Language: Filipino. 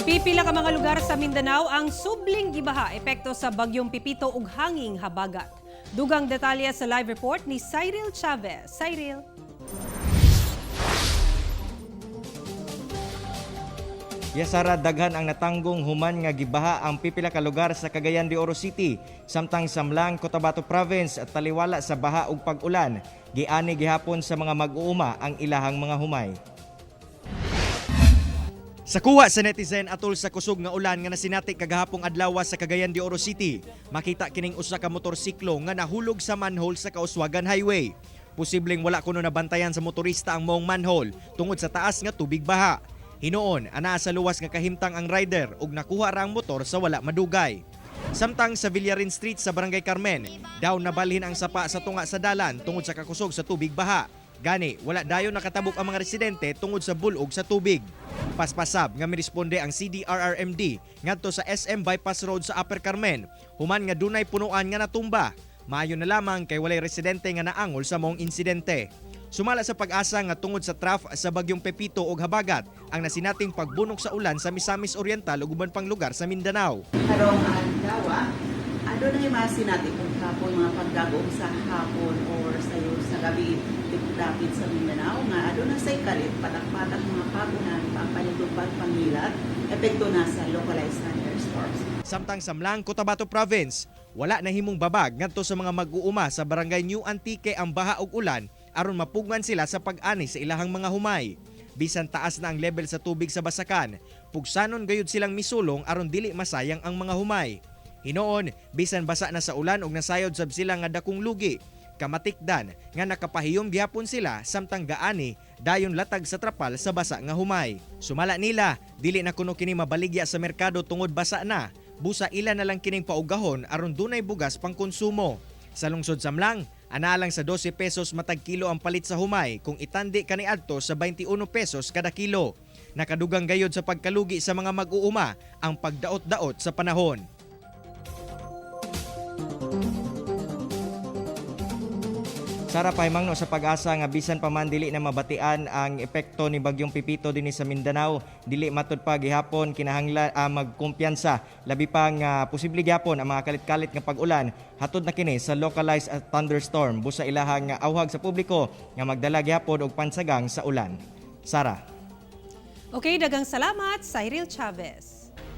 Pipila ka mga lugar sa Mindanao ang subling gibaha epekto sa bagyong Pipito ug hanging habagat. Dugang detalye sa live report ni Cyril Chavez. Cyril. Yasara daghan ang natanggong human nga gibaha ang pipila ka lugar sa Cagayan de Oro City, samtang Samlang, Cotabato Province at taliwala sa baha ug pag-ulan. Giani gihapon sa mga mag-uuma ang ilahang mga humay. Sa kuha sa netizen atol sa kusog nga ulan nga nasinati kagahapong adlaw sa Cagayan de Oro City, makita kining usa ka motorsiklo nga nahulog sa manhole sa Kauswagan Highway. Posibleng wala kuno nabantayan sa motorista ang maong manhole tungod sa taas nga tubig baha. Hinoon, anaa sa luwas nga kahimtang ang rider ug nakuha ra ang motor sa wala madugay. Samtang sa Villarin Street sa Barangay Carmen, daw nabalhin ang sapa sa tunga sa dalan tungod sa kakusog sa tubig baha. Gani, wala dayon nakatabok ang mga residente tungod sa bulog sa tubig. Paspasab nga miresponde ang CDRRMD ngadto sa SM Bypass Road sa Upper Carmen, human nga dunay punuan nga natumba. Maayo na lamang kay walay residente nga naangol sa maong insidente. Sumala sa pag-asa nga tungod sa trough sa bagyong Pepito ug habagat ang nasinating pagbunok sa ulan sa Misamis Oriental ug uban pang lugar sa Mindanao. Karong adlaw, ano na yung mga sinati kung hapon mga pagdagong sa hapon or sa gabi dapit sa Mindanao nga ano na sa ikalit patak-patak mga pagunan pampalutupad pangilat epekto na sa localized thunderstorms. Samtang Samlang, Cotabato Province, wala na himong babag ngadto sa mga mag-uuma sa Barangay New Antique ang baha ug ulan aron mapugman sila sa pag-ani sa ilahang mga humay. Bisan taas na ang level sa tubig sa basakan, pugsanon gayud silang misulong aron dili masayang ang mga humay. Hinoon, bisan basa na sa ulan ug nasayod sab sila nga dakong lugi, kamatikdan nga nakapahiyom gihapon sila samtang gaani dayon latag sa trapal sa basa nga humay. Sumala nila, dili na kuno kini mabaligya sa merkado tungod basa na, busa ila na lang kining paugahon aron dunay bugas pang konsumo. Sa lungsod Samlang, analang sa 12 pesos matag kilo ang palit sa humay kung itandi kaniadto sa 21 pesos kada kilo. Nakadugang gayod sa pagkalugi sa mga mag-uuma ang pagdaot-daot sa panahon. Sara pahimangno sa pag-asa nga bisan pa man dili na mabatian ang epekto ni bagyong Pipito dinhi sa Mindanao, dili matud pa gihapon kinahanglan magkumpiyansa labi pa nga posible gihapon ang mga kalit-kalit nga pag-ulan hatod na kini sa localized thunderstorm busa ilahang awhag sa publiko nga magdala gihapon og pansagang sa ulan. Sara. Okay, dagang salamat, Cyril Chavez.